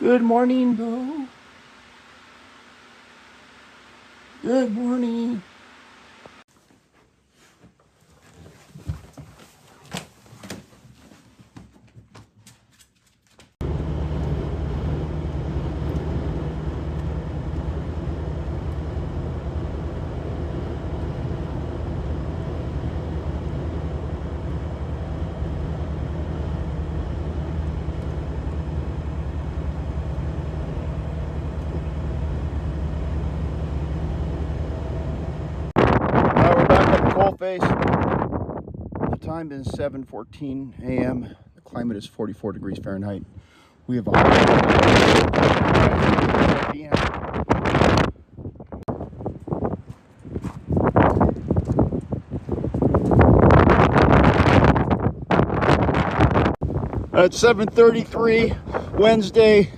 Good morning, Beau. Good morning. We're back at the coal face. The time is 7:14 a.m. The climate is 44 degrees Fahrenheit. We have a p.m. At 7:33, Wednesday,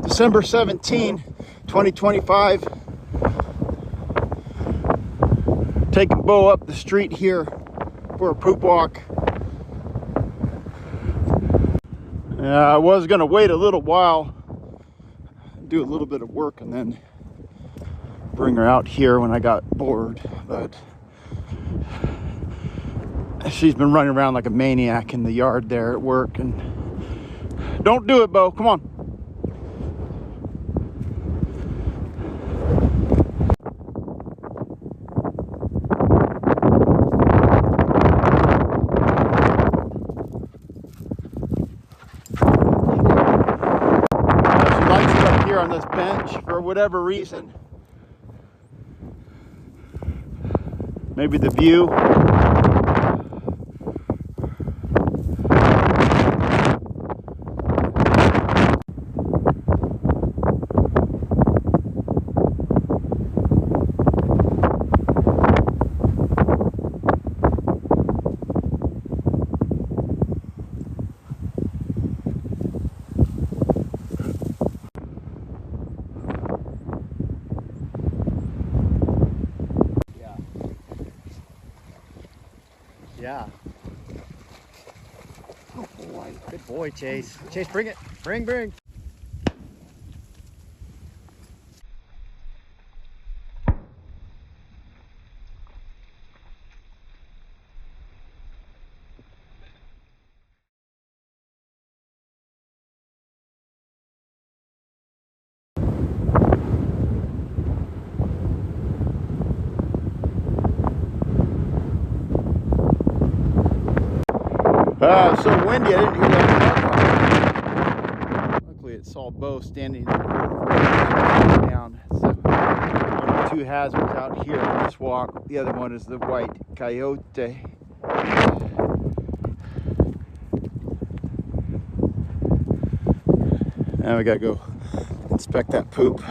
December 17, 2025. Taking Beau up the street here for a poop walk. I was gonna wait a little while, do a little bit of work, and then bring her out here when I got bored, but she's been running around like a maniac in the yard there at work, and don't do it, Beau, come on. She likes it up here on this bench for whatever reason. Maybe the view. Yeah. Oh boy. Good boy, Chase. Chase, bring it. Bring. So windy, I didn't hear that. Luckily, it saw Beau standing down. So one of the two hazards out here on this walk. The other one is the white coyote. Now we gotta go inspect that poop.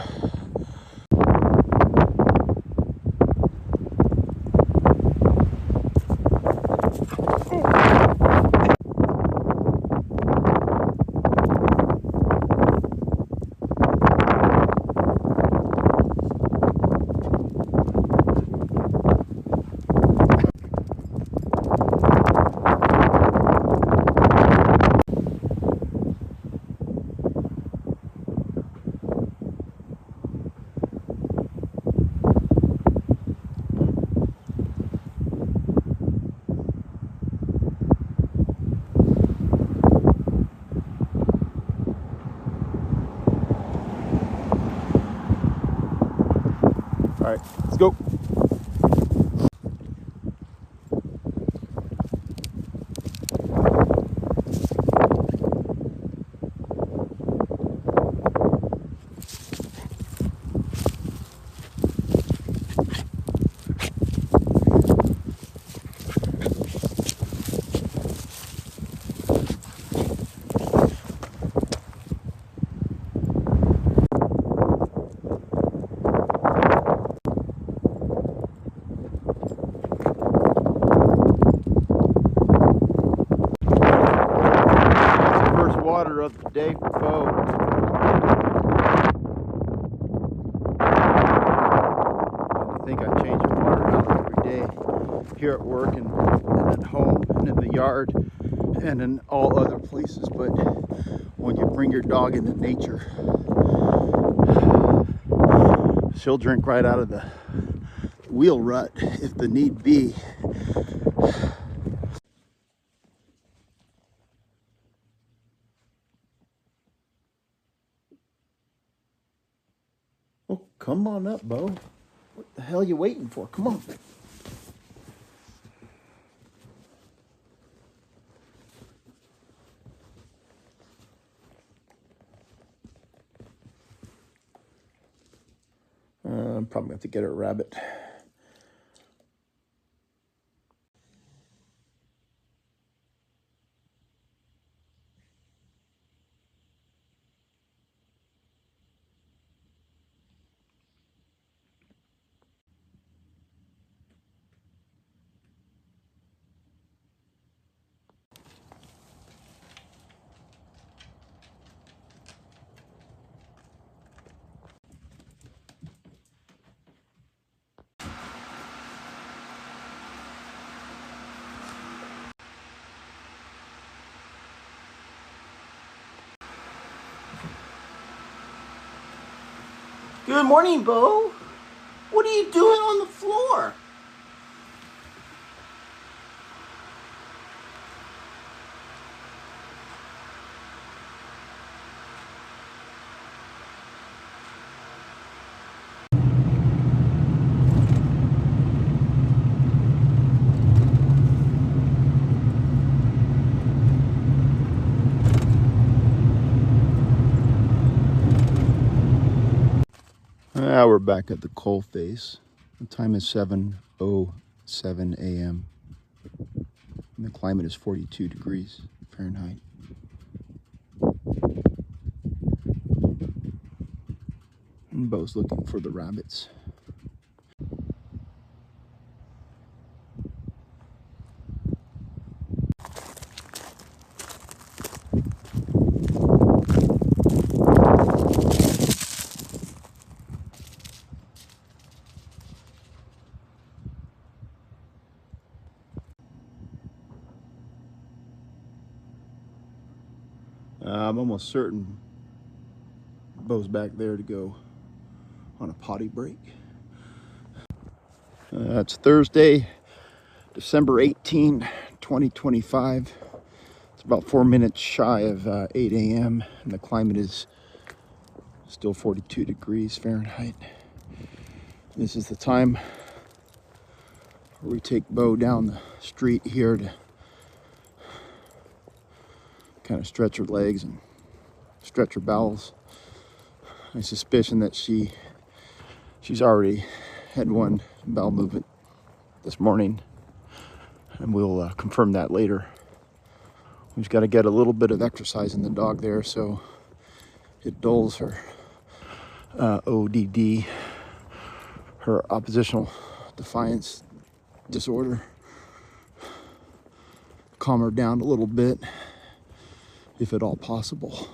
All right, let's go. Water of the day for Beau. I think I change the water out every day here at work and at home and in the yard and in all other places, but when you bring your dog into nature. She'll drink right out of the wheel rut if the need be. Oh, come on up, Beau. What the hell are you waiting for? Come on. I'm probably going to have to get her a rabbit. Good morning, Beau. What are you doing on the floor? We're back at the coal face. The time is 7:07 a.m. and the climate is 42 degrees Fahrenheit. And Beau's looking for the rabbits. I'm almost certain Beau's back there to go on a potty break. It's Thursday, December 18, 2025. It's about 4 minutes shy of 8 a.m. and the climate is still 42 degrees Fahrenheit. This is the time where we take Beau down the street here to kind of stretch her legs and stretch her bowels. My suspicion that she's already had one bowel movement this morning, and we'll confirm that later. We've got to get a little bit of exercise in the dog there so it dulls her ODD, her oppositional defiance disorder. Calm her down a little bit, if at all possible.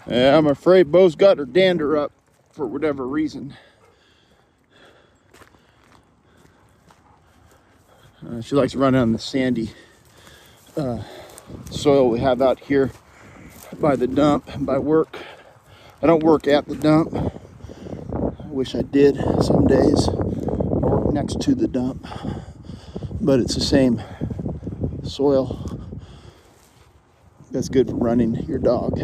Yeah, I'm afraid Beau's got her dander up for whatever reason. She likes to run on the sandy soil we have out here by the dump, by work. I don't work at the dump. I wish I did some days. I work next to the dump, but it's the same soil. That's good for running your dog.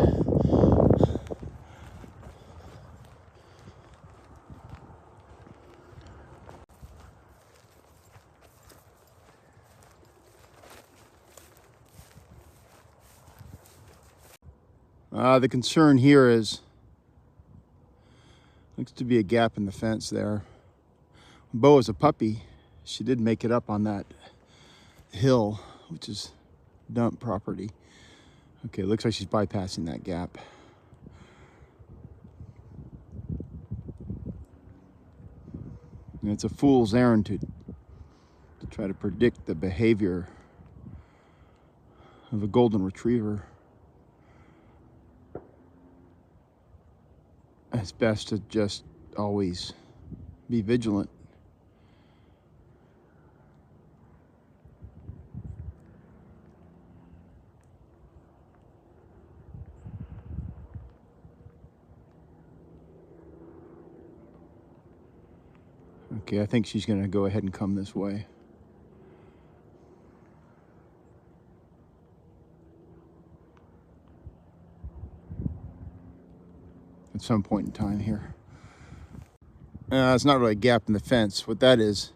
The concern here is, looks to be a gap in the fence there. Beau is a puppy. She did make it up on that hill, which is dump property. Okay, looks like she's bypassing that gap. And it's a fool's errand to try to predict the behavior of a golden retriever. It's best to just always be vigilant. Okay, I think she's gonna go ahead and come this way. At some point in time here. It's not really a gap in the fence. What that is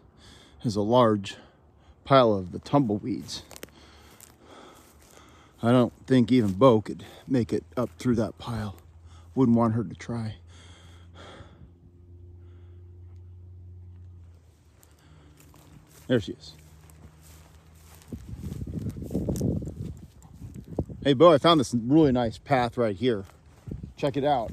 a large pile of the tumbleweeds. I don't think even Beau could make it up through that pile. Wouldn't want her to try. There she is. Hey Beau, I found this really nice path right here. Check it out.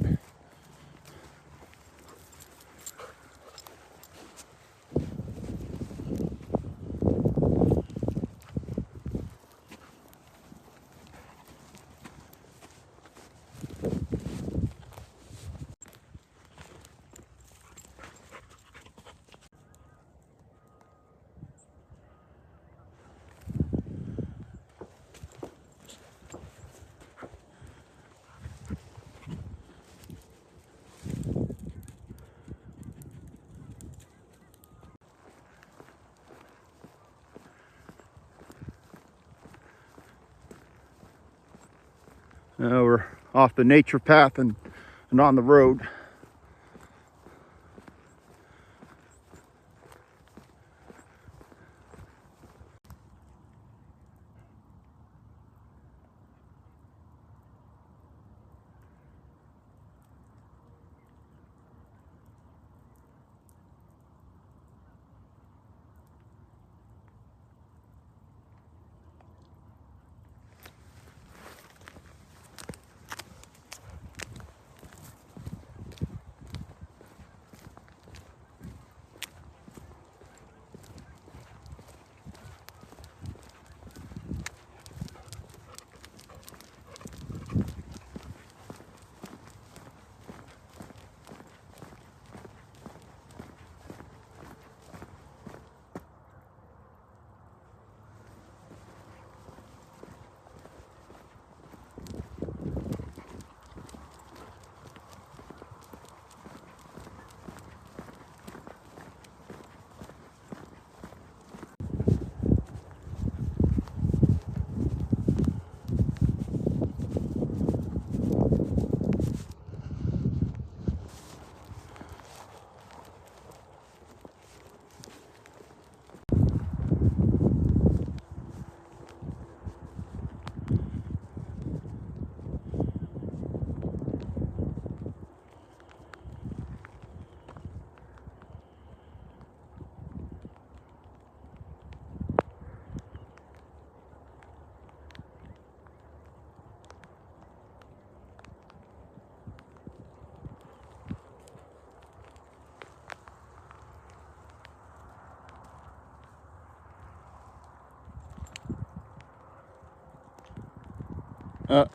We're off the nature path and on the road.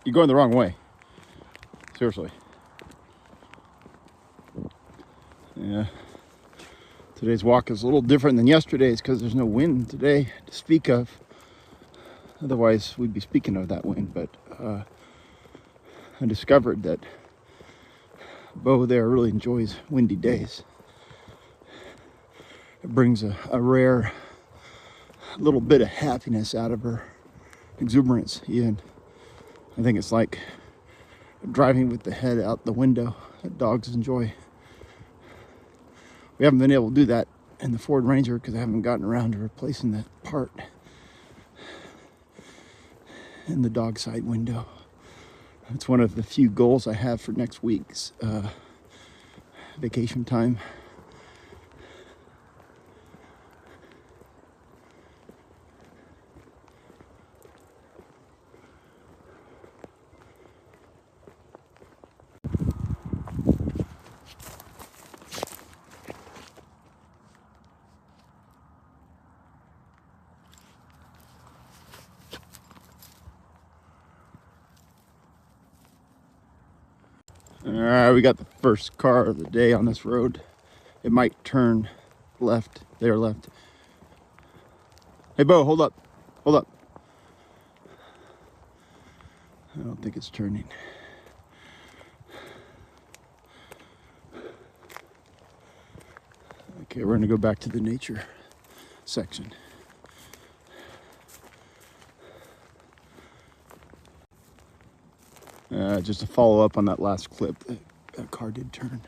You're going the wrong way. Seriously. Yeah. Today's walk is a little different than yesterday's because there's no wind today to speak of. Otherwise, we'd be speaking of that wind. But I discovered that Beau there really enjoys windy days. It brings a rare little bit of happiness out of her exuberance. Even I think it's like driving with the head out the window that dogs enjoy. We haven't been able to do that in the Ford Ranger because I haven't gotten around to replacing that part in the dog side window. It's one of the few goals I have for next week's vacation time. We got the first car of the day on this road. It might turn left. There, left. Hey, Beau, hold up. Hold up. I don't think it's turning. Okay, we're gonna go back to the nature section. Just to follow up on that last clip, that car did turn.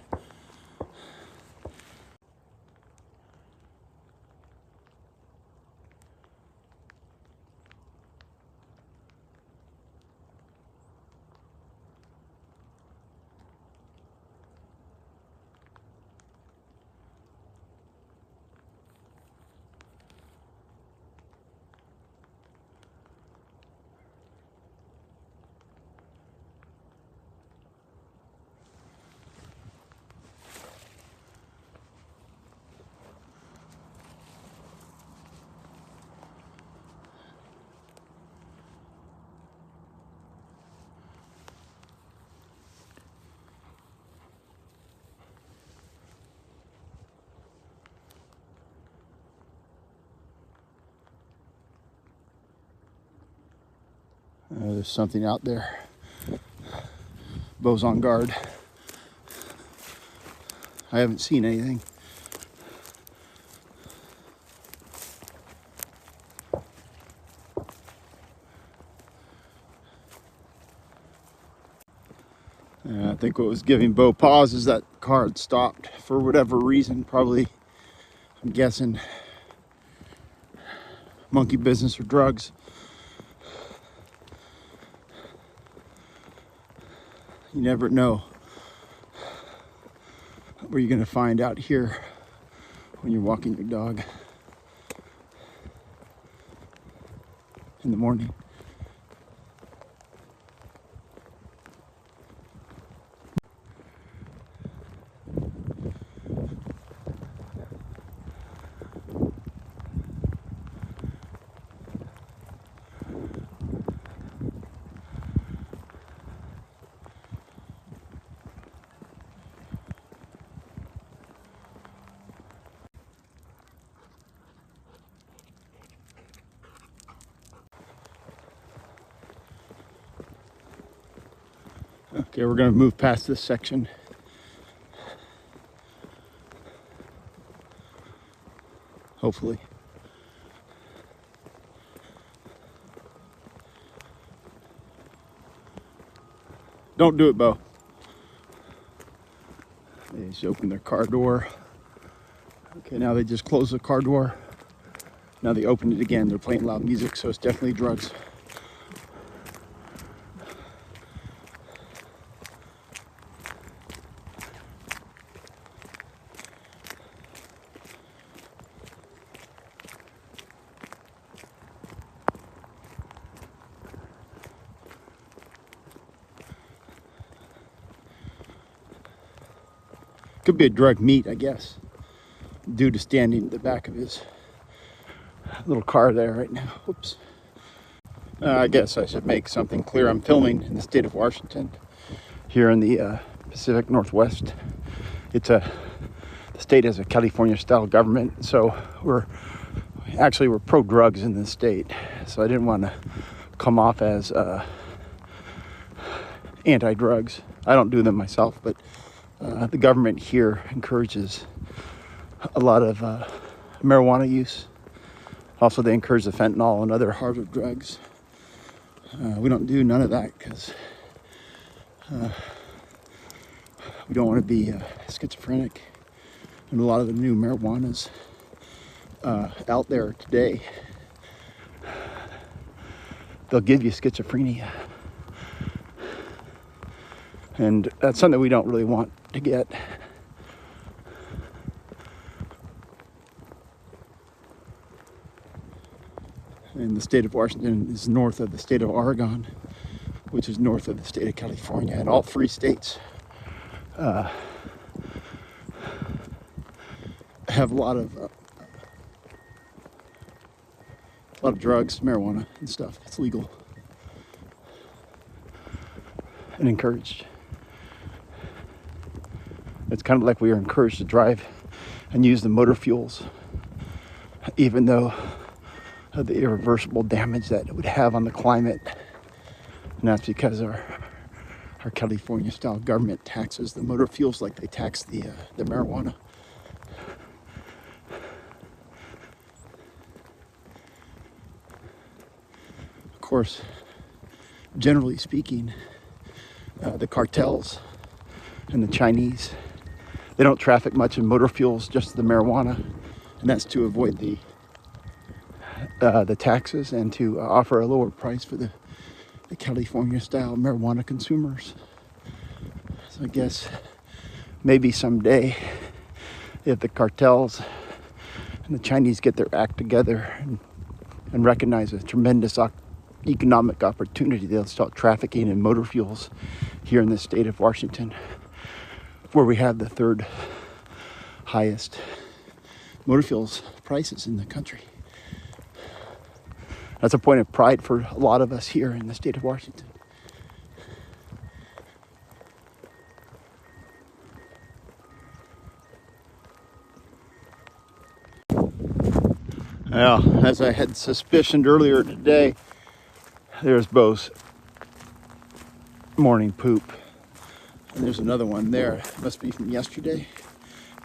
There's something out there. Beau's on guard. I haven't seen anything. I think what was giving Beau pause is that car had stopped for whatever reason. Probably, I'm guessing, monkey business or drugs. You never know what you're going to find out here when you're walking your dog in the morning. Okay, we're going to move past this section. Hopefully. Don't do it, Beau. They just opened their car door. Okay, now they just closed the car door. Now they opened it again. They're playing loud music, so it's definitely drugs. Could be a drug meet, I guess, due to standing at the back of his little car there right now. Whoops. I guess I should make something clear. I'm filming in the state of Washington. here in the Pacific Northwest. The state has a California-style government, so we're pro-drugs in this state. So I didn't want to come off as anti-drugs. I don't do them myself, but the government here encourages a lot of marijuana use. Also, they encourage the fentanyl and other harder drugs. We don't do none of that because we don't want to be schizophrenic. And a lot of the new marijuanas out there today, they'll give you schizophrenia. And that's something we don't really want to get. And the state of Washington is north of the state of Oregon, which is north of the state of California. And all three states have a lot of drugs, marijuana and stuff. It's legal and encouraged. It's kind of like we are encouraged to drive and use the motor fuels, even though of the irreversible damage that it would have on the climate. And that's because our California-style government taxes the motor fuels like they tax the marijuana. Of course, generally speaking, the cartels and the Chinese, they don't traffic much in motor fuels, just the marijuana, and that's to avoid the taxes and to offer a lower price for the California-style marijuana consumers. So I guess maybe someday, if the cartels and the Chinese get their act together and recognize a tremendous economic opportunity, they'll start trafficking in motor fuels here in the state of Washington, where we have the third highest motor fuels prices in the country. That's a point of pride for a lot of us here in the state of Washington. Well, as I had suspicioned earlier today, there's Beau's morning poop. And there's another one there. It must be from yesterday.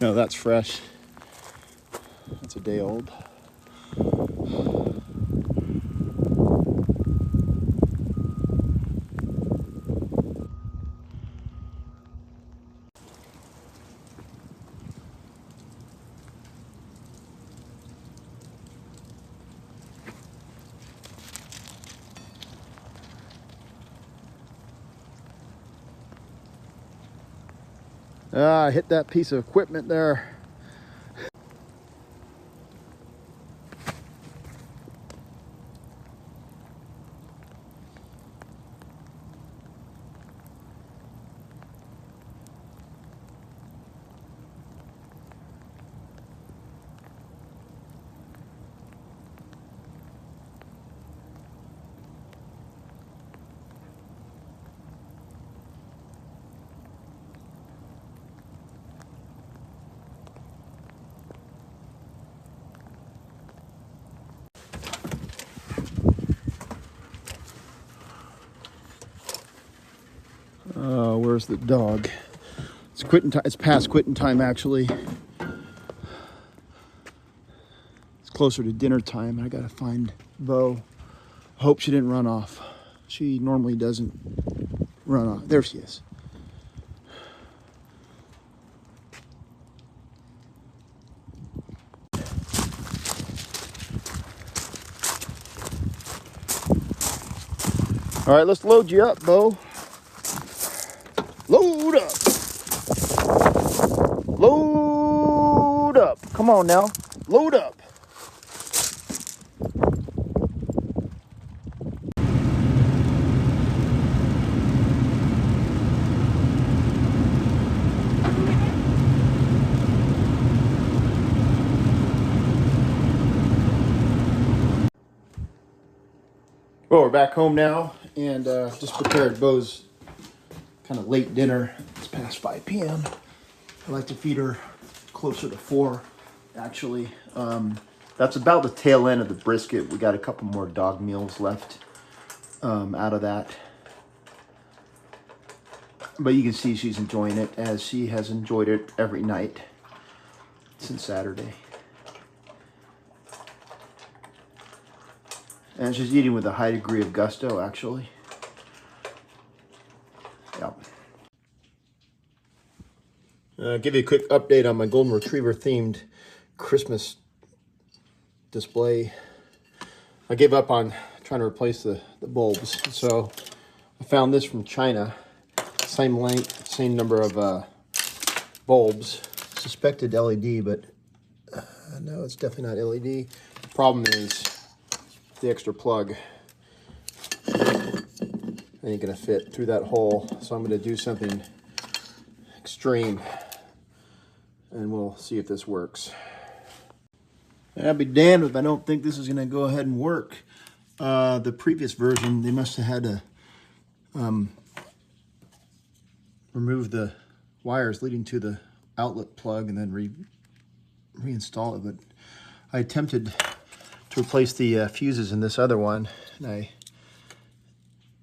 No, that's fresh. That's a day old. I hit that piece of equipment there. Where's the dog? It's quitting time. It's past quitting time, actually. It's closer to dinner time. I gotta find Beau. Hope she didn't run off. She normally doesn't run off. There she is. All right, let's load you up, Beau. Load up. Load up. Come on now. Load up. Well, we're back home now and just prepared Beau's kind of late dinner. It's past 5 p.m. I like to feed her closer to 4, actually. That's about the tail end of the brisket. We got a couple more dog meals left out of that. But you can see she's enjoying it, as she has enjoyed it every night since Saturday. And she's eating with a high degree of gusto, actually. Yep. Give you a quick update on my Golden Retriever themed Christmas display. I gave up on trying to replace the bulbs, so I found this from China. Same length, same number of bulbs. Suspected LED, but no, it's definitely not LED. The problem is the extra plug ain't gonna fit through that hole, so I'm gonna do something extreme and we'll see if this works. I'll be damned if I don't think this is gonna go ahead and work. The previous version, they must have had to remove the wires leading to the outlet plug and then reinstall it, but I attempted to replace the fuses in this other one, and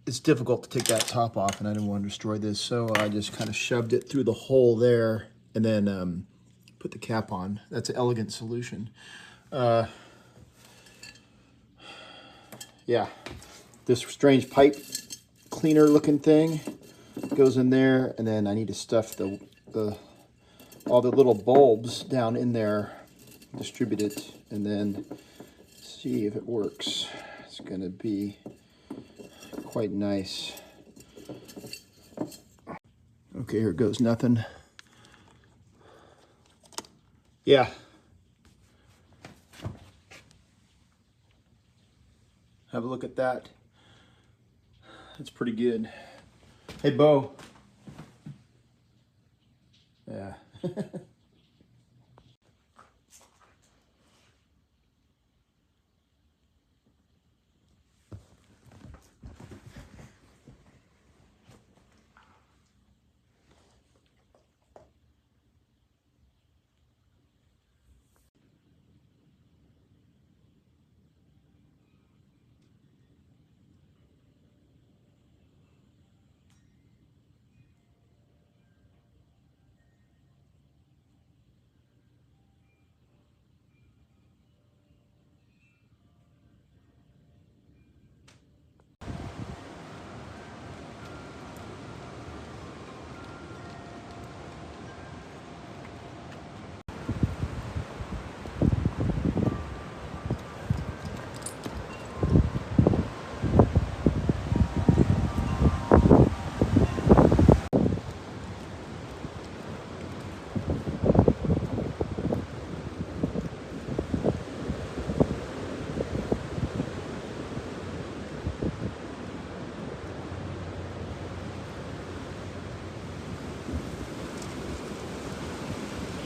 it's difficult to take that top off, and I didn't want to destroy this, so I just kind of shoved it through the hole there and then put the cap on. That's an elegant solution. Yeah, this strange pipe cleaner looking thing goes in there, and then I need to stuff all the little bulbs down in there, distribute it, and then see if it works. It's gonna be quite nice. Okay, here goes nothing. Yeah. Have a look at that. That's pretty good. Hey, Beau. Yeah.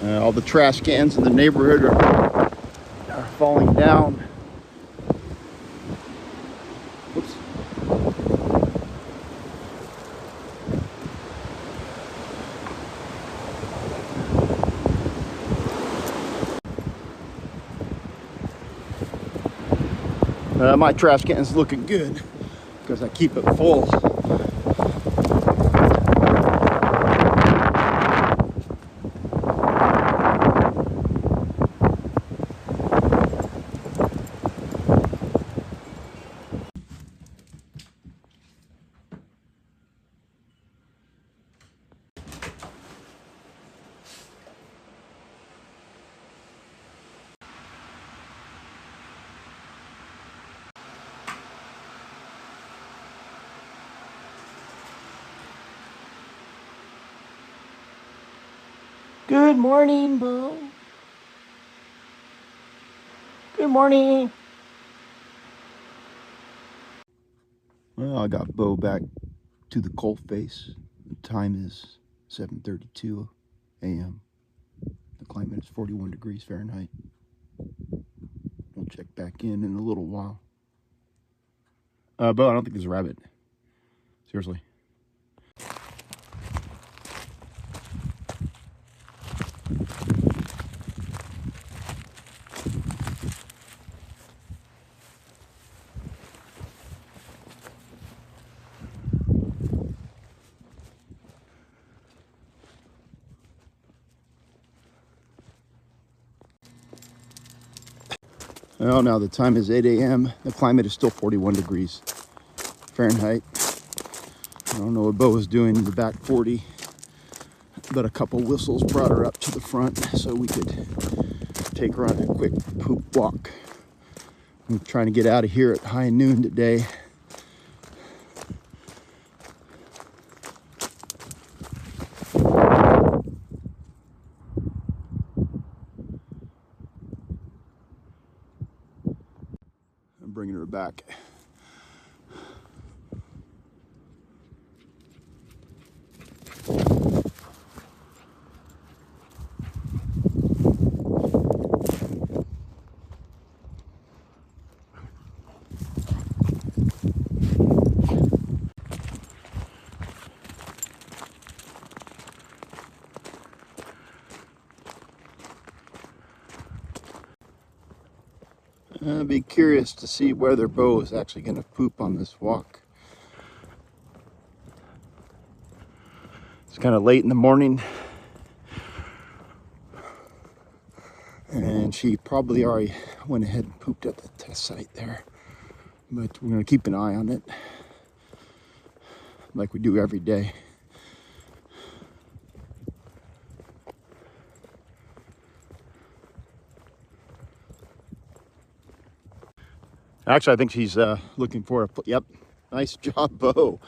All the trash cans in the neighborhood are falling down. Whoops. My trash can is looking good because I keep it full. Good morning, Beau. Good morning. Well, I got Beau back to the cold face. The time is 7:32 a.m. The climate is 41 degrees Fahrenheit. We'll check back in a little while. Beau, I don't think there's a rabbit. Seriously. Well, now the time is 8 a.m. The climate is still 41 degrees Fahrenheit. I don't know what Beau was doing in the back 40, but a couple whistles brought her up to the front so we could take her on a quick poop walk. I'm trying to get out of here at high noon today. I'm bringing her back. I'll be curious to see whether Beau is actually going to poop on this walk. It's kind of late in the morning, and she probably already went ahead and pooped at the test site there. But we're going to keep an eye on it, like we do every day. Actually, I think she's looking for a... Yep, nice job, Beau.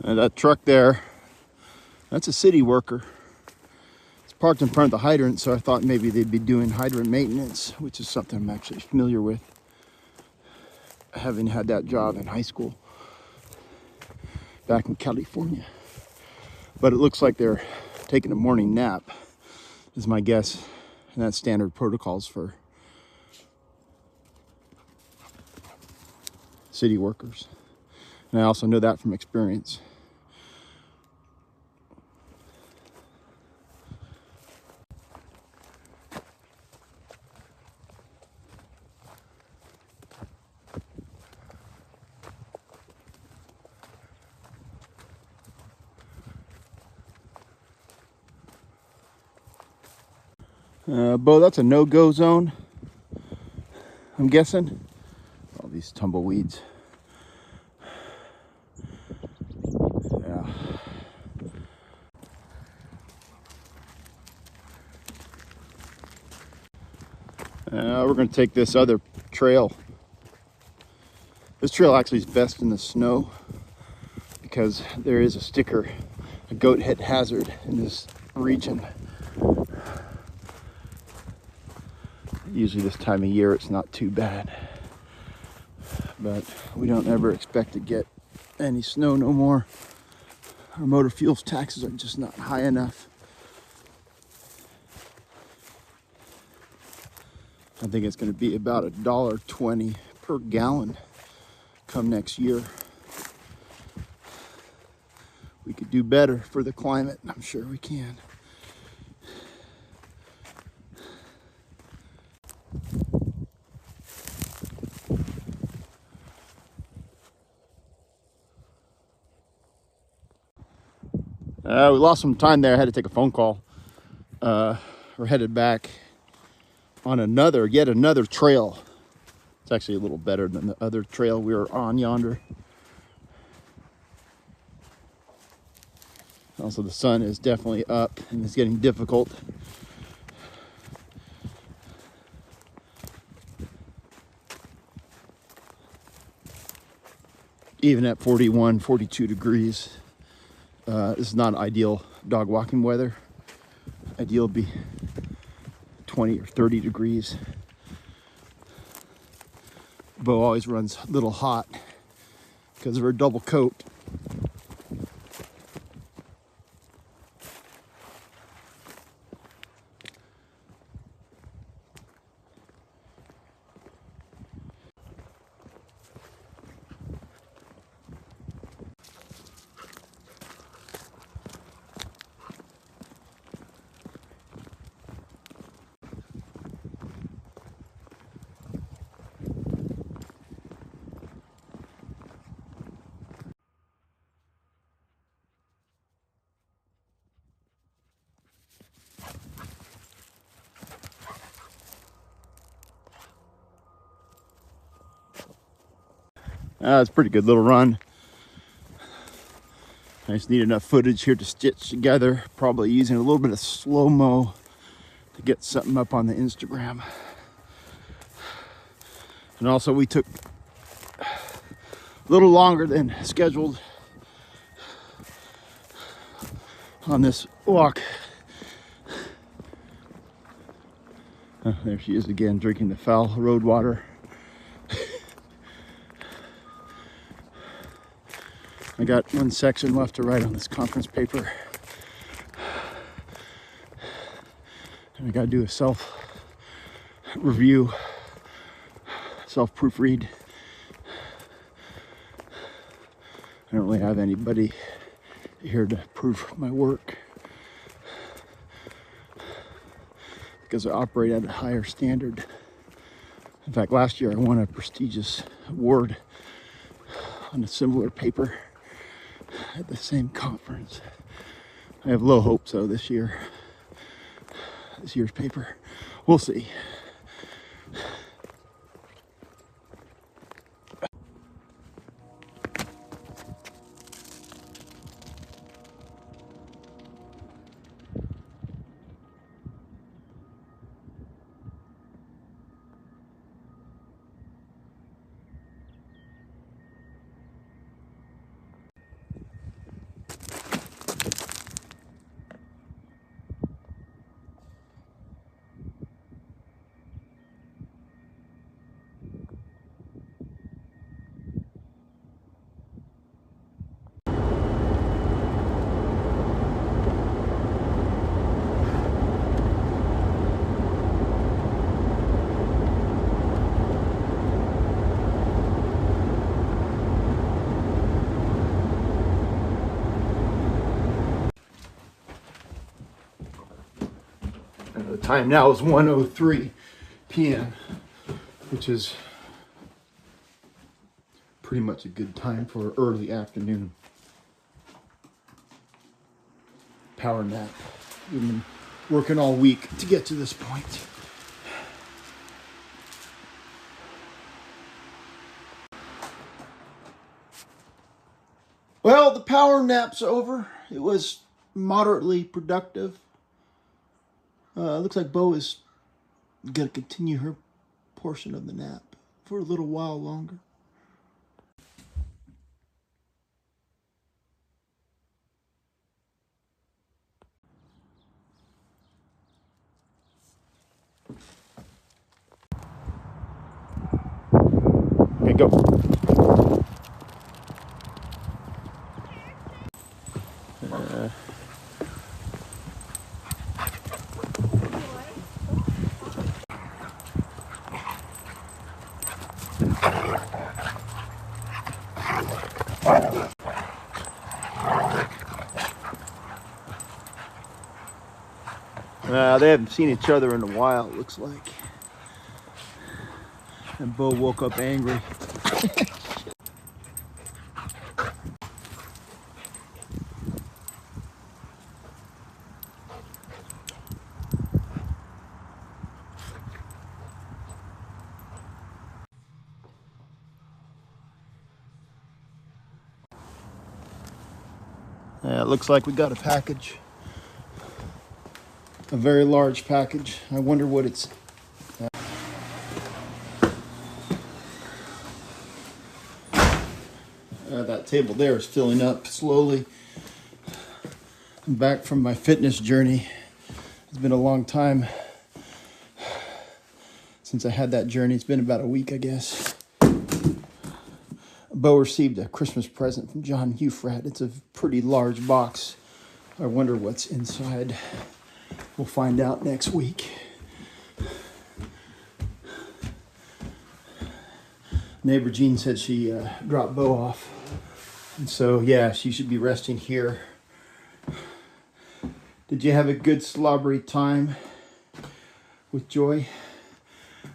And that truck there, that's a city worker. It's parked in front of the hydrant, so I thought maybe they'd be doing hydrant maintenance, which is something I'm actually familiar with, having had that job in high school back in California. But it looks like they're taking a morning nap, is my guess. And that's standard protocols for city workers. And I also know that from experience. Beau, that's a no-go zone, I'm guessing. All these tumbleweeds. Yeah. We're going to take this other trail. This trail actually is best in the snow because there is a sticker, a goat head hazard in this region. Usually this time of year it's not too bad, but we don't ever expect to get any snow no more. Our motor fuels taxes are just not high enough. I think it's going to be about $1.20 per gallon come next year. We could do better for the climate, and I'm sure we can. We lost some time there. I had to take a phone call. We're headed back on yet another trail. It's actually a little better than the other trail we were on yonder. Also, the sun is definitely up and it's getting difficult even at 41, 42 degrees. This is not ideal dog walking weather. Ideal would be 20 or 30 degrees. Beau always runs a little hot because of her double coat. It's a pretty good little run. I just need enough footage here to stitch together, probably using a little bit of slow-mo to get something up on the Instagram. And also we took a little longer than scheduled on this walk. There she is again, drinking the foul road water. I got one section left to write on this conference paper. And I gotta do a self-review, self-proofread. I don't really have anybody here to proof my work because I operate at a higher standard. In fact, last year I won a prestigious award on a similar paper at the same conference. I have low hopes though this year's paper. We'll see. The time now is 1:03 p.m., which is pretty much a good time for early afternoon power nap. We've been working all week to get to this point. Well, the power nap's over. It was moderately productive. Looks like Beau is going to continue her portion of the nap for a little while longer. Okay, go. They haven't seen each other in a while, it looks like. And Beau woke up angry. It looks like we got a package. A very large package. I wonder what it's... that table there is filling up slowly. I'm back from my fitness journey. It's been a long time since I had that journey. It's been about a week, I guess. Beau received a Christmas present from John Hufrat. It's a pretty large box. I wonder what's inside. We'll find out next week. Neighbor Jean said she dropped Beau off. And so, yeah, she should be resting here. Did you have a good slobbery time with Joy?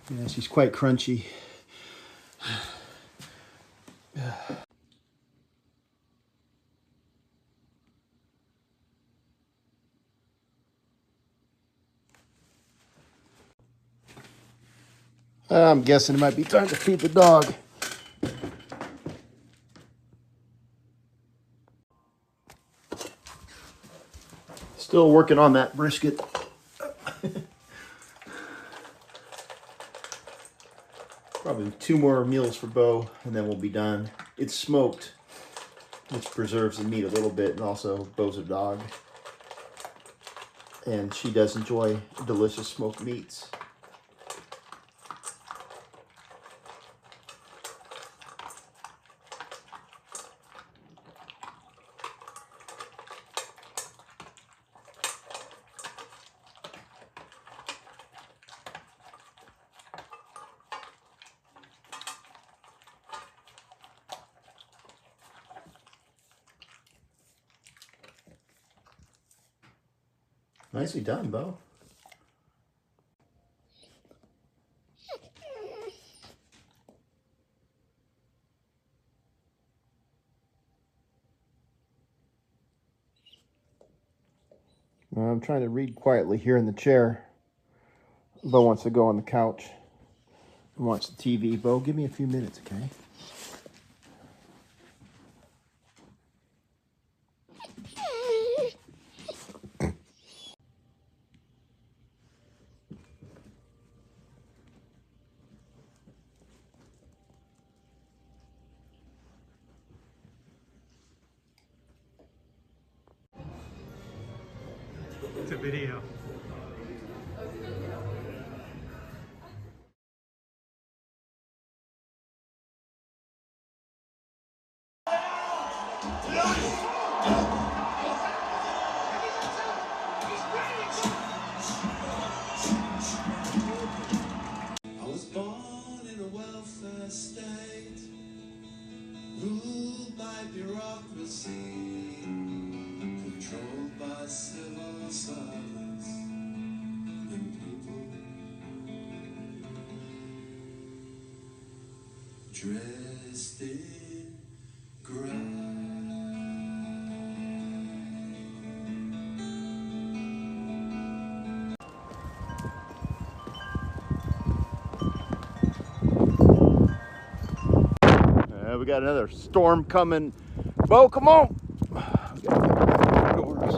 Yeah, she's quite crunchy. I'm guessing it might be time to feed the dog. Still working on that brisket. Probably 2 more meals for Beau, and then we'll be done. It's smoked, which preserves the meat a little bit, and also Beau's a dog. And she does enjoy delicious smoked meats. Nicely done, Beau. I'm trying to read quietly here in the chair. Beau wants to go on the couch and watch the TV. Beau, give me a few minutes, okay? It's a video. I was born in a welfare state, ruled by bureaucracy, controlled by civil servants and people dressed in gray. We got another storm coming. Beau, come on. We gotta get back indoors.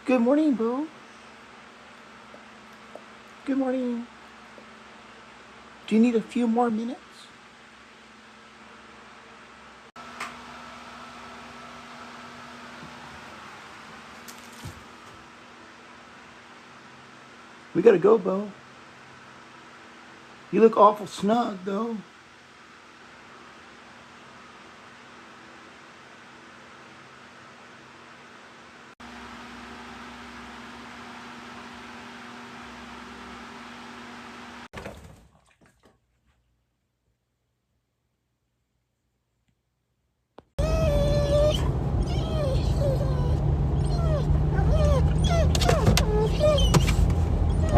Good morning, Beau. Good morning. Do you need a few more minutes? We gotta go, Beau. You look awful snug, though.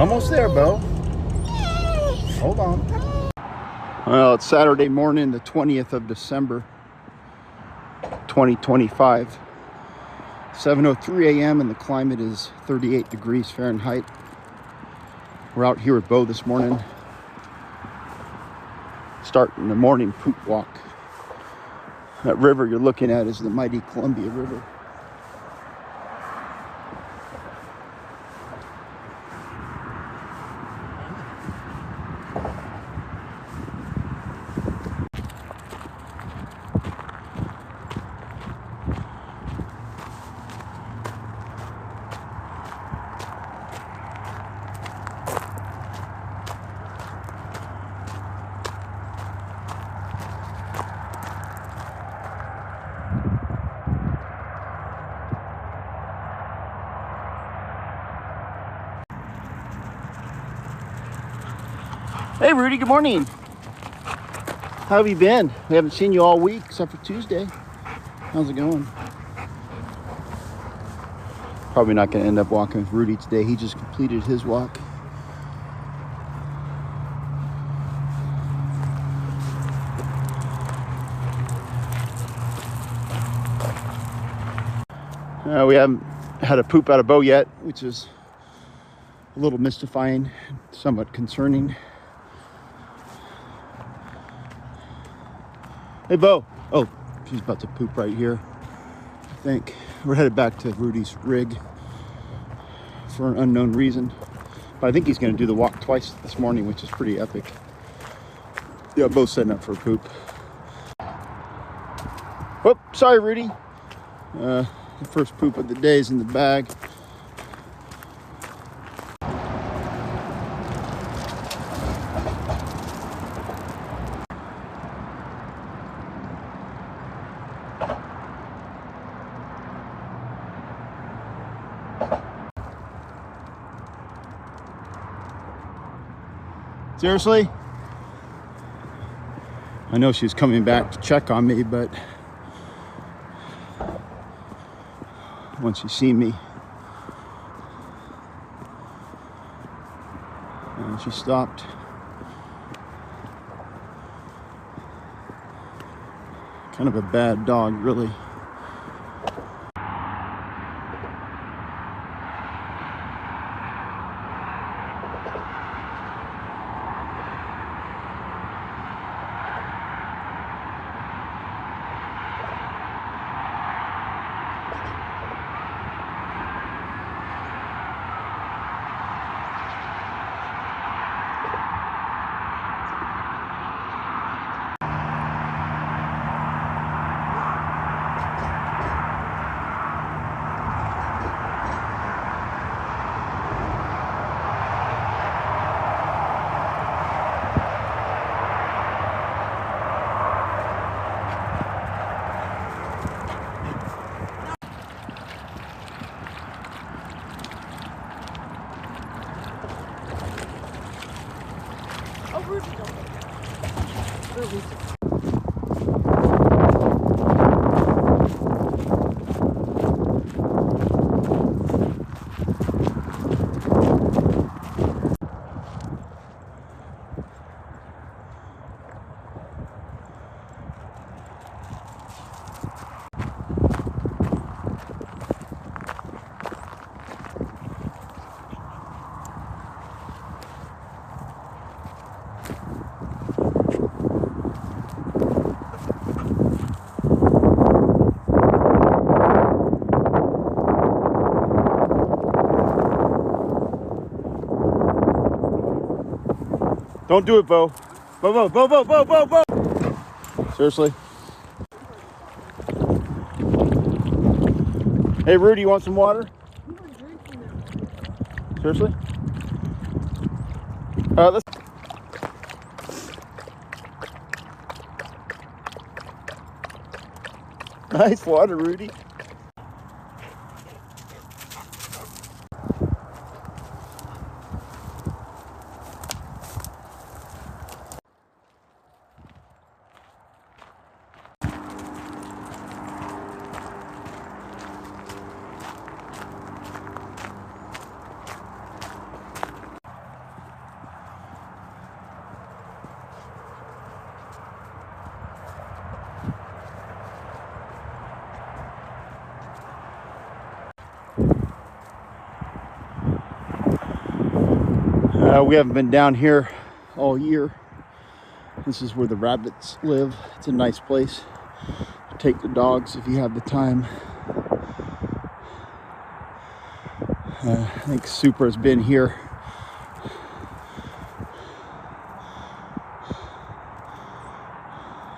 Almost there, Beau. Hold on. Well, it's Saturday morning, the 20th of December, 2025. 7:03 a.m. and the climate is 38 degrees Fahrenheit. We're out here with Beau this morning, starting the morning poop walk. That river you're looking at is the mighty Columbia River. Hey Rudy, good morning. How have you been? We haven't seen you all week except for Tuesday. How's it going? Probably not going to end up walking with Rudy today. He just completed his walk. We haven't had a poop out of Beau yet, which is a little mystifying, somewhat concerning. Hey, Beau. Oh, she's about to poop right here, I think. We're headed back to Rudy's rig for an unknown reason. But I think he's going to do the walk twice this morning, which is pretty epic. Yeah, both setting up for a poop. Whoop, sorry, Rudy. The first poop of the day is in the bag. Seriously? I know she's coming back to check on me, but once she's seen me, and she stopped. Kind of a bad dog, really. Oh, Rudy, don't look at it. Rudy. Don't do it, Beau. Beau. Seriously? Hey, Rudy, you want some water? Seriously? Let's... Nice water, Rudy. We haven't been down here all year. This is where the rabbits live. It's a nice place to take the dogs if you have the time. I think Supra's been here.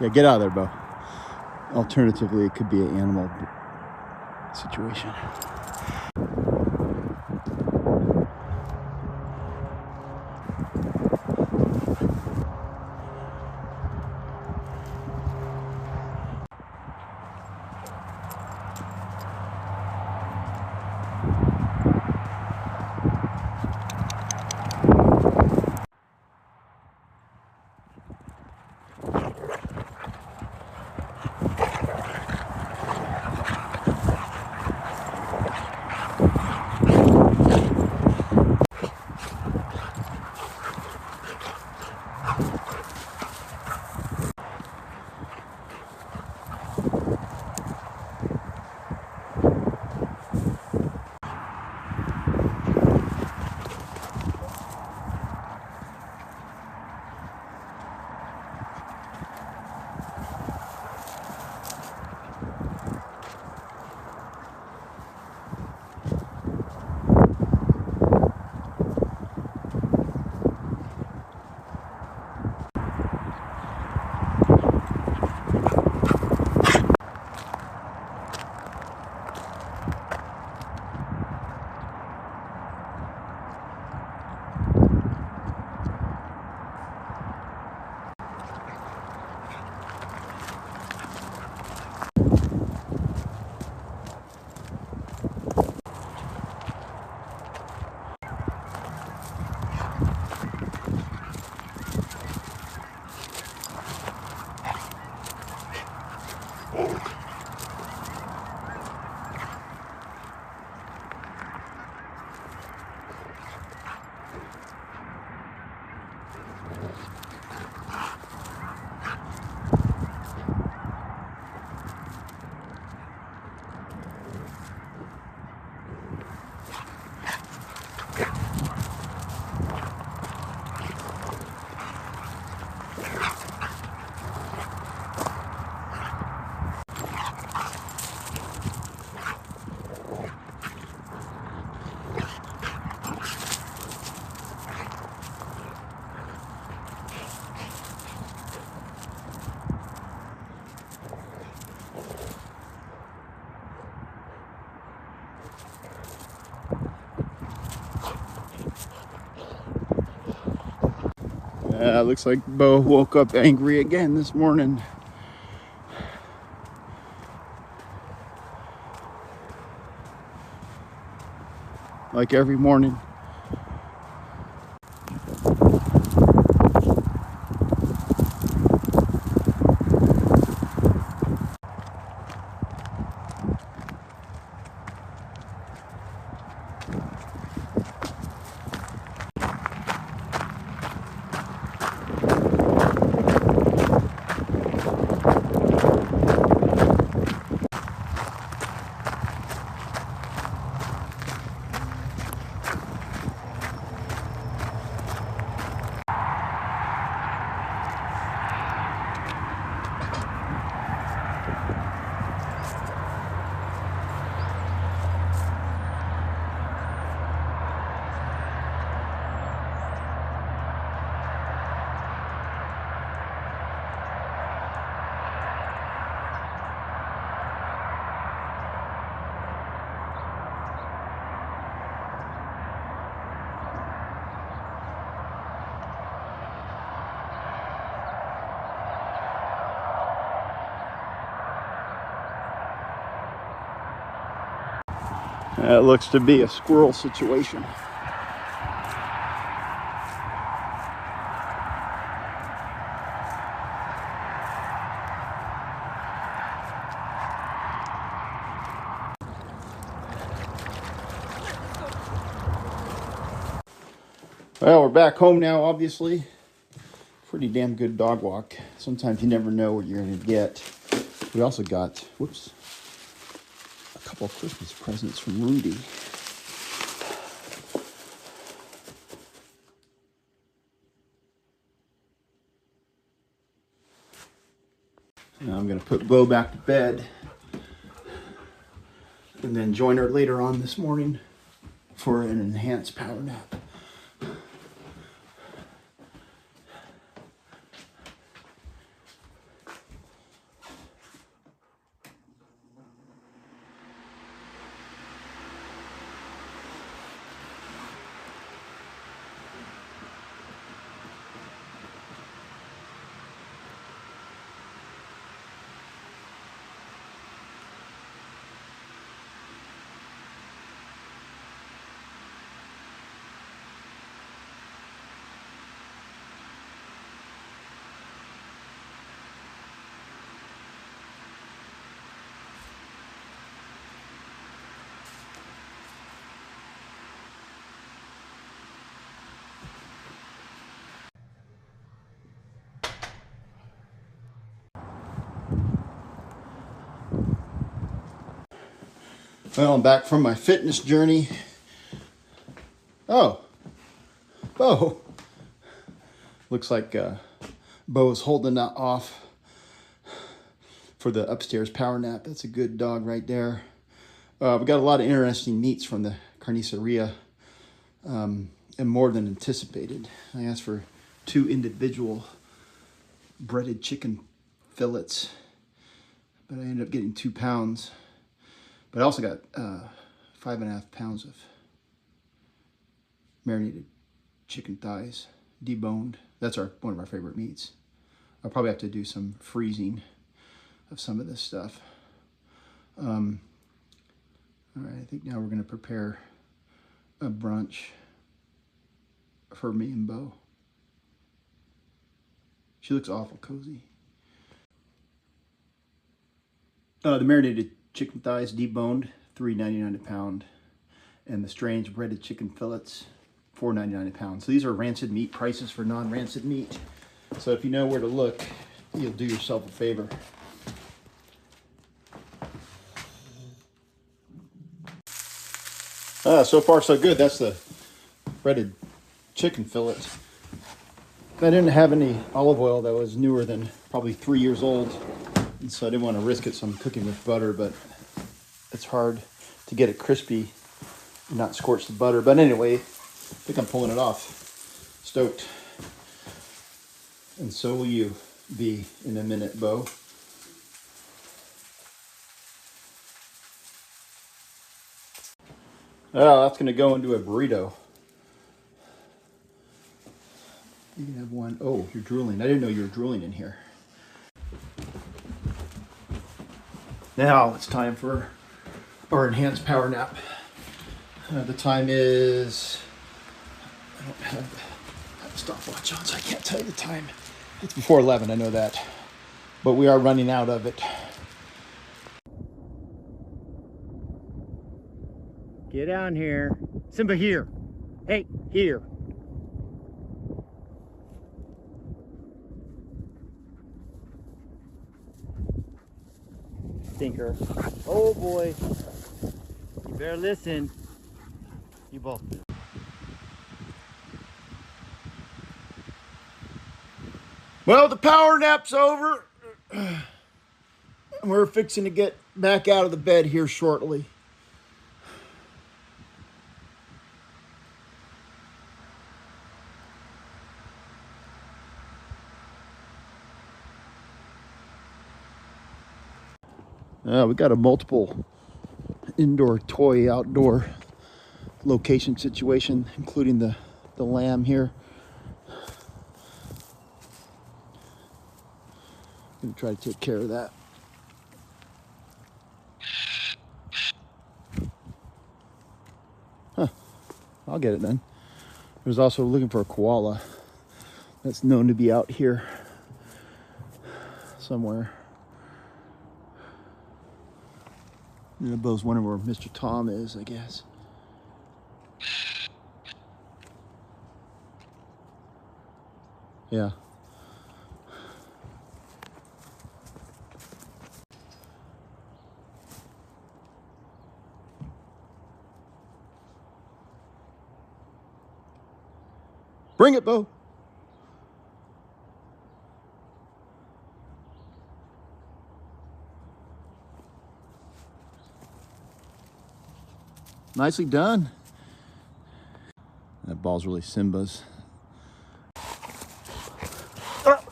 Yeah, get out of there, Beau. Alternatively, it could be an animal situation. Looks like Beau woke up angry again this morning. Like every morning. It looks to be a squirrel situation. Well, we're back home now, obviously. Pretty damn good dog walk. Sometimes you never know what you're going to get. We also got, whoops, a couple of Christmas presents from Rudy. Now I'm going to put Beau back to bed and then join her later on this morning for an enhanced power nap. Well, I'm back from my fitness journey. Oh, Beau. Looks like Beau's holding that off for the upstairs power nap. That's a good dog right there. We got a lot of interesting meats from the carniceria, and more than anticipated. I asked for 2 individual breaded chicken fillets, but I ended up getting 2 pounds. But I also got 5.5 pounds of marinated chicken thighs, deboned. That's one of our favorite meats. I'll probably have to do some freezing of some of this stuff. All right, I think now we're going to prepare a brunch for me and Beau. She looks awful cozy. The marinated chicken thighs, deboned, $3.99 a pound, and the strange breaded chicken fillets, $4.99 a pound. So these are rancid meat prices for non-rancid meat. So if you know where to look, you'll do yourself a favor. So far so good. That's the breaded chicken fillet. I didn't have any olive oil that was newer than probably 3 years old, and so I didn't want to risk it, so I'm cooking with butter, but it's hard to get it crispy and not scorch the butter. But anyway, I think I'm pulling it off. Stoked. And so will you be in a minute, Beau. Oh, that's going to go into a burrito. You can have one. Oh, you're drooling. I didn't know you were drooling in here. Now it's time for our enhanced power nap. The time is, I don't have a stopwatch on, so I can't tell you the time. It's before 11, I know that. But we are running out of it. Get down here. Simba, here. Hey, here. Stinker. Oh boy. You better listen. You both. Well, the power nap's over. We're fixing to get back out of the bed here shortly. We got a multiple indoor toy outdoor location situation, including the lamb here. Gonna try to take care of that. Huh, I'll get it then. There's also looking for a koala that's known to be out here somewhere. You know, Beau's wondering where Mr. Tom is, I guess. Yeah. Bring it, Beau. Nicely done. That ball's really Simba's. What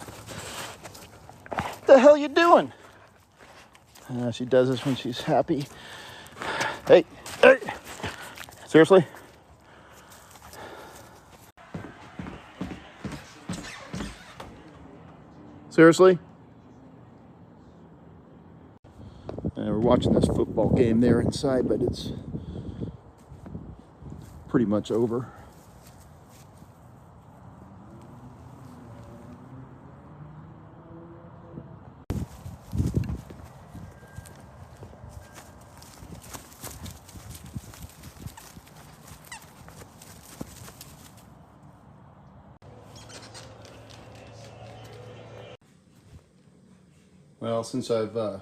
the hell you doing? She does this when she's happy. Hey, hey. Seriously? Seriously? We're watching this football game there inside, but it's pretty much over. Well, since I've been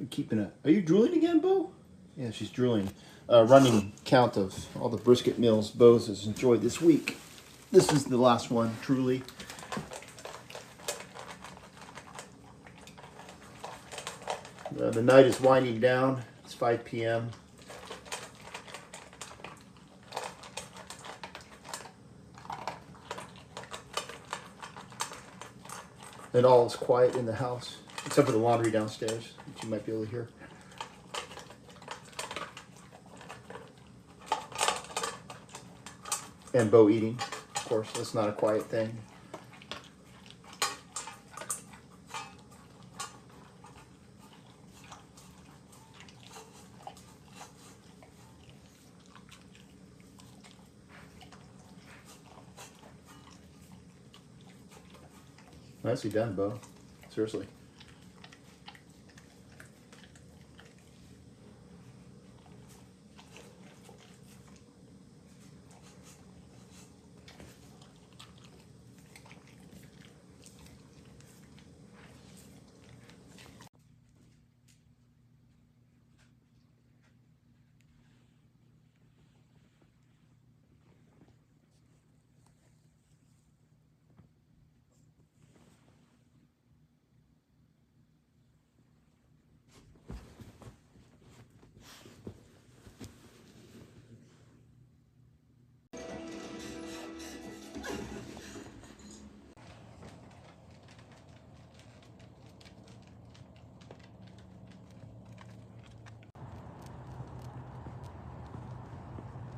keeping a... Are you drooling again, Beau? Yeah, she's drooling. Running count of all the brisket meals Beau has enjoyed this week. This is the last one, truly. The night is winding down. It's 5 p.m. And all is quiet in the house, except for the laundry downstairs, which you might be able to hear. And Beau eating, of course. That's not a quiet thing. Nicely done, Beau. Seriously.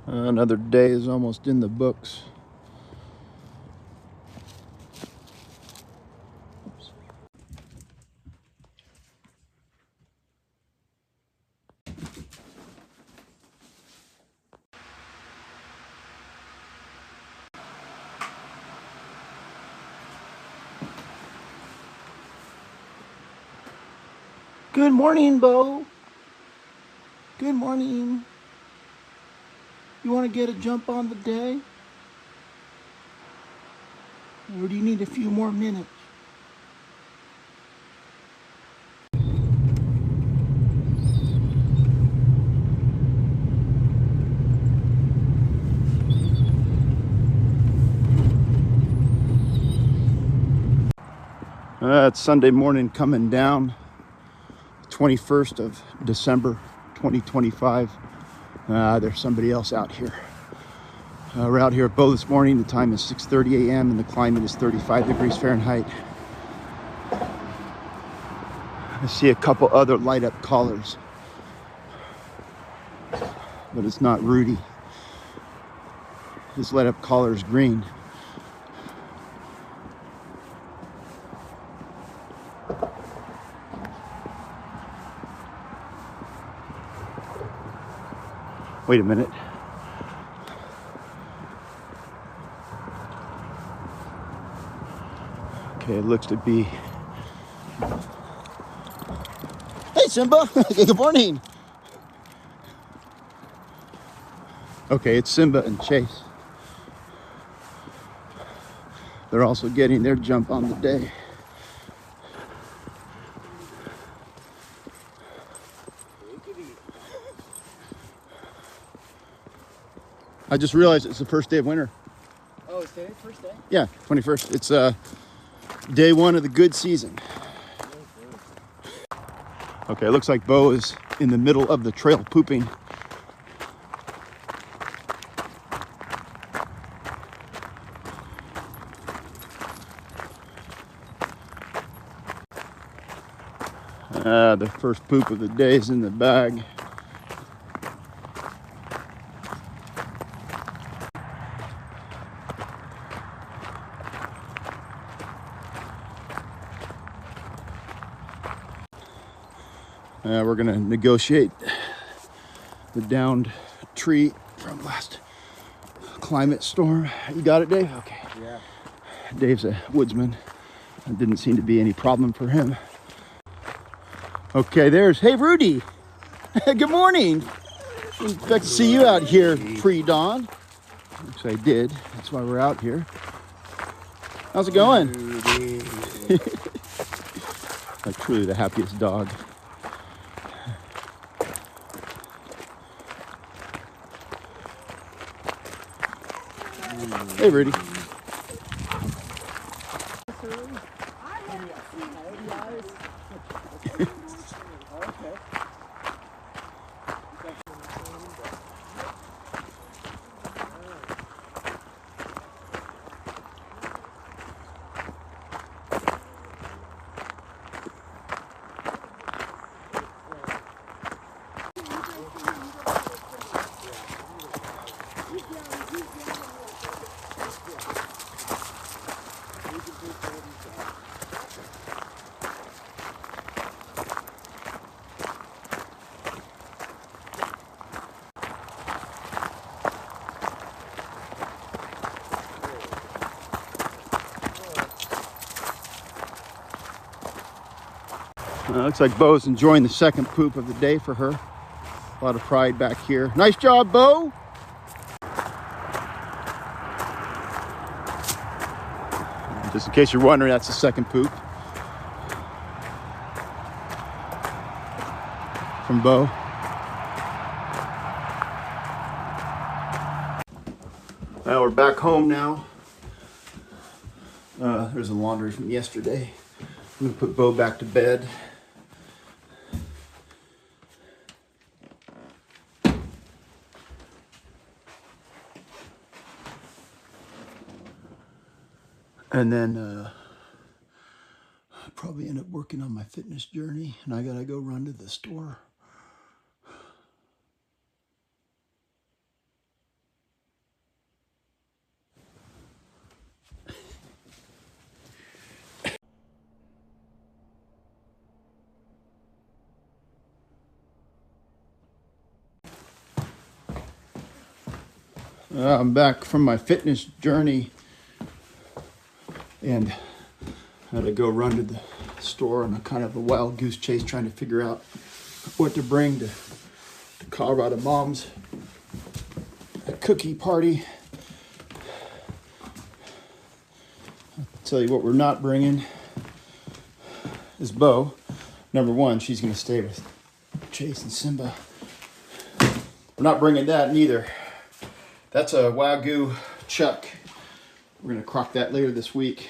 Another day is almost in the books. Oops. Good morning, Beau. Good morning. You want to get a jump on the day? Or do you need a few more minutes? It's Sunday morning coming down, 21st of December, 2025. There's somebody else out here. We're out here at Beau this morning. The time is 6:30 a.m. and the climate is 35 degrees Fahrenheit. I see a couple other light up collars, but it's not Rudy. His light up collar is green. Wait a minute. Okay, it looks to be... Hey, Simba! Good morning! Okay, it's Simba and Chase. They're also getting their jump on the day. I just realized it's the first day of winter. Oh, it's today, first day? Yeah, 21st. It's day one of the good season. Okay, it looks like Beau is in the middle of the trail pooping. The first poop of the day is in the bag. We're gonna negotiate the downed tree from last climate storm. You got it, Dave? Okay. Yeah. Dave's a woodsman. It didn't seem to be any problem for him. Okay, hey, Rudy. Good morning. Didn't expect to see you out here pre-dawn. Which I did. That's why we're out here. How's it going? Like truly the happiest dog. Hey, Rudy. Looks like Beau's enjoying the second poop of the day for her. A lot of pride back here. Nice job, Beau. Just in case you're wondering, that's the second poop from Beau. Well, we're back home now. There's a laundry from yesterday. I'm gonna put Beau back to bed. And then I'll probably end up working on my fitness journey, and I gotta go run to the store. I'm back from my fitness journey, and I had to go run to the store on a kind of a wild goose chase, trying to figure out what to bring to Colorado Mom's cookie party. I'll tell you what we're not bringing is Beau. Number one, she's going to stay with Chase and Simba. We're not bringing that neither. That's a Wagyu chuck. We're going to crock that later this week.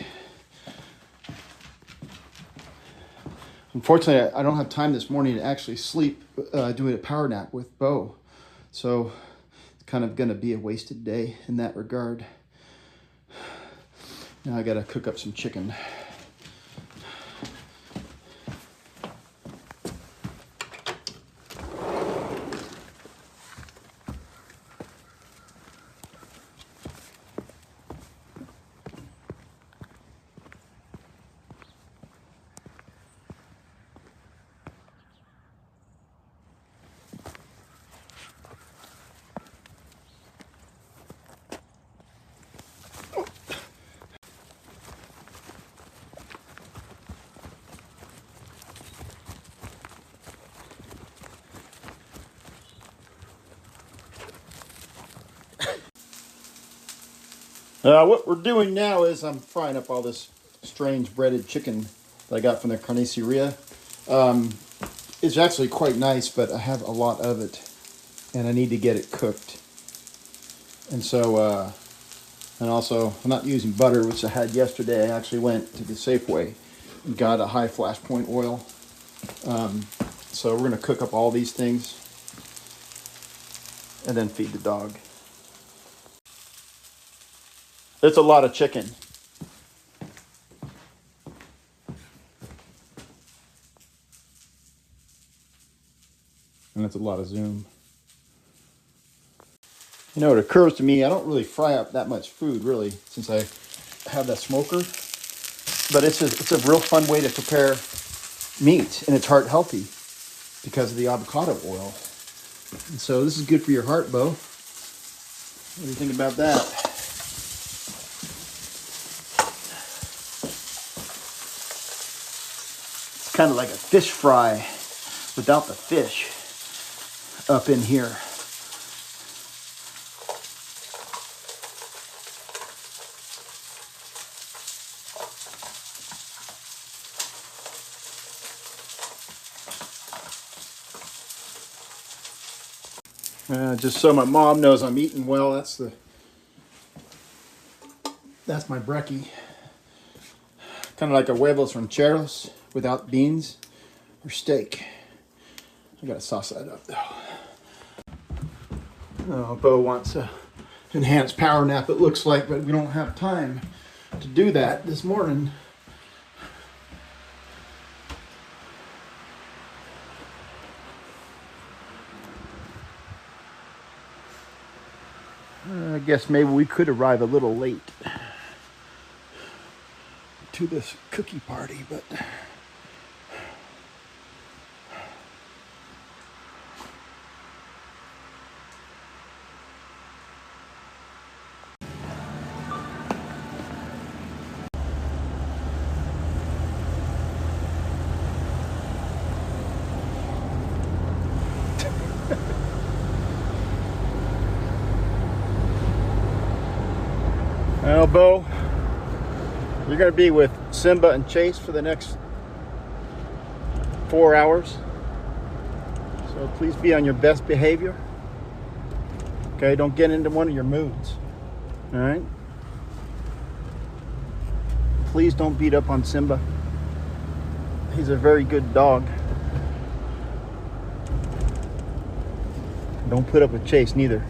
Unfortunately, I don't have time this morning to actually sleep doing a power nap with Beau. So it's kind of going to be a wasted day in that regard. Now I got to cook up some chicken. What we're doing now is I'm frying up all this strange breaded chicken that I got from the carniceria. It's actually quite nice, but I have a lot of it, and I need to get it cooked. And so, and also, I'm not using butter, which I had yesterday. I actually went to the Safeway and got a high flash point oil. So we're going to cook up all these things and then feed the dog. It's a lot of chicken. And that's a lot of zoom. You know, it occurs to me, I don't really fry up that much food, really, since I have that smoker. But it's a real fun way to prepare meat, and it's heart healthy because of the avocado oil. And so this is good for your heart, Beau. What do you think about that? It's kind of like a fish fry without the fish up in here. Just so my mom knows I'm eating well, that's my brekkie. Kind of like a huevos rancheros without beans or steak. I gotta sauce that up though. Oh, Beau wants a enhanced power nap, it looks like, but we don't have time to do that this morning. I guess maybe we could arrive a little late to this cookie party, but well, Beau, you're going to be with Simba and Chase for the next 4 hours. So please be on your best behavior. Okay, don't get into one of your moods. All right? Please don't beat up on Simba. He's a very good dog. Don't put up with Chase neither.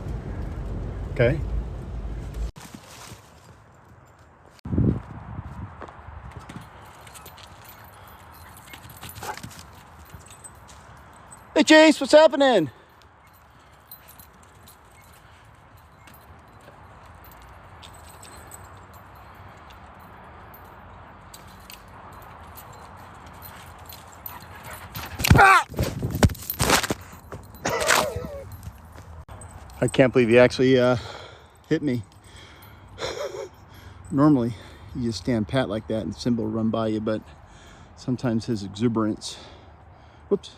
Okay? Hey Chase, what's happening? Ah! I can't believe he actually hit me. Normally, you just stand pat like that and Simba will run by you, but sometimes his exuberance. Whoops.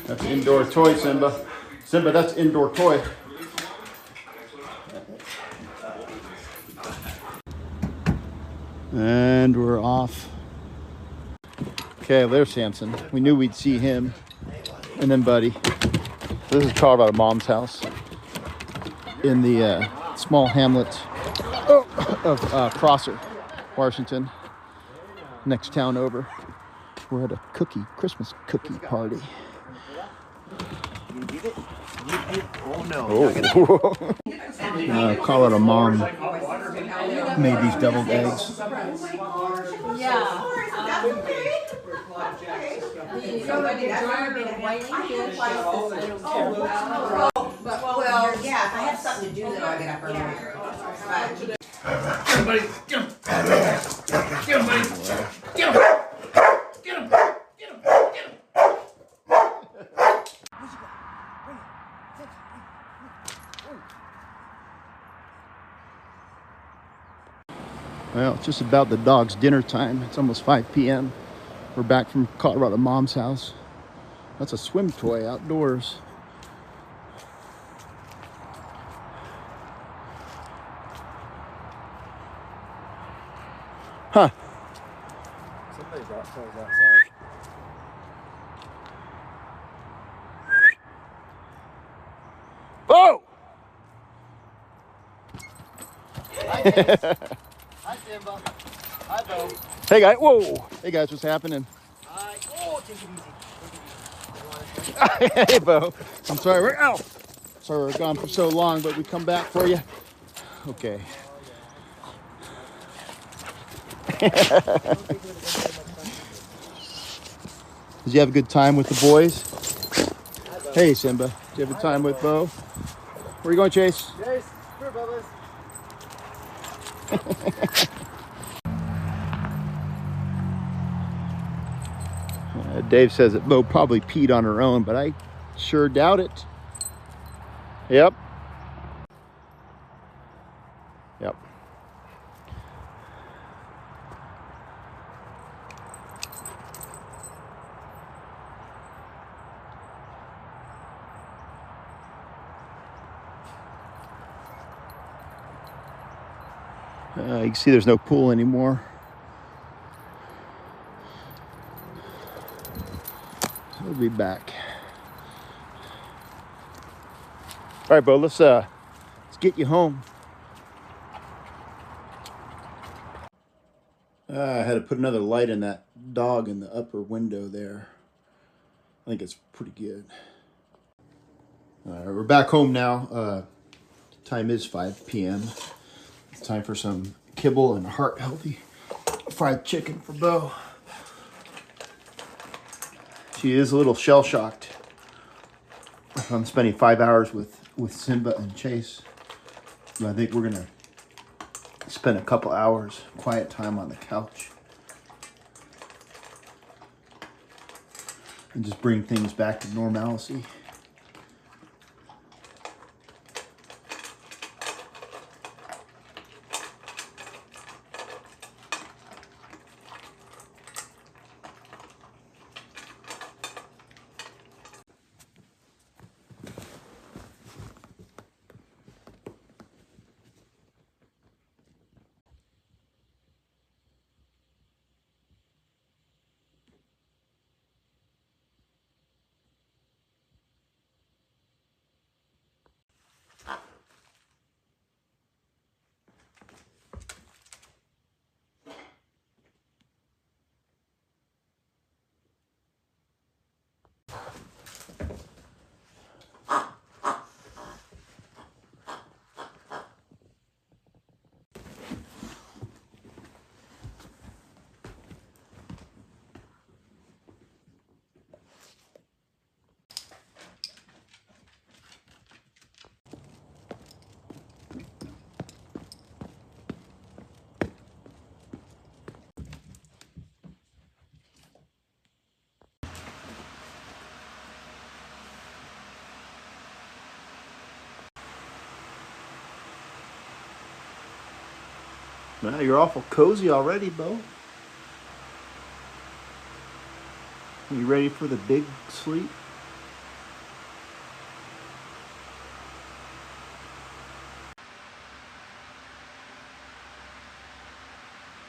That's an indoor toy, Simba. Simba, that's indoor toy. And we're off. Okay, there's Samson. We knew we'd see him. And then Buddy. This is Colorado Mom's house in the small hamlet of Prosser, Washington. Next town over. We're at a Christmas cookie party. Oh no. Oh. Colorado Mom made these deviled eggs. Yeah. Well, yeah, if I have something to do, then I'll get up early. Get him, buddy. Get him. Get him, buddy. Get him. Get him. Get him. Get him. Well, it's just about the dog's dinner time. It's almost 5 p.m. We're back from Colorado Mom's house. That's a swim toy outdoors. Huh. Somebody brought toys outside. Oh! Hi, Simba. Hi, Beau. Hey guys, whoa! Hey guys, what's happening? Hi. Oh, take it easy. Take it easy. Hey Beau, I'm sorry sorry we're gone for so long, but we come back for you. Okay. Did you have a good time with the boys? Hey Simba, did you have a time with Beau? Where are you going, Chase? Chase, here, Bubba's. Dave says that Beau probably peed on her own, but I sure doubt it. Yep. Yep. You can see there's no pool anymore. We'll be back. All right, Beau, let's get you home. I had to put another light in that dog in the upper window there. I think it's pretty good. All right, we're back home now. Time is 5 p.m. It's time for some kibble and heart-healthy fried chicken for Beau. She is a little shell-shocked. I'm spending 5 hours with Simba and Chase. But I think we're gonna spend a couple hours quiet time on the couch and just bring things back to normalcy. Well, you're awful cozy already, Beau. You ready for the big sleep?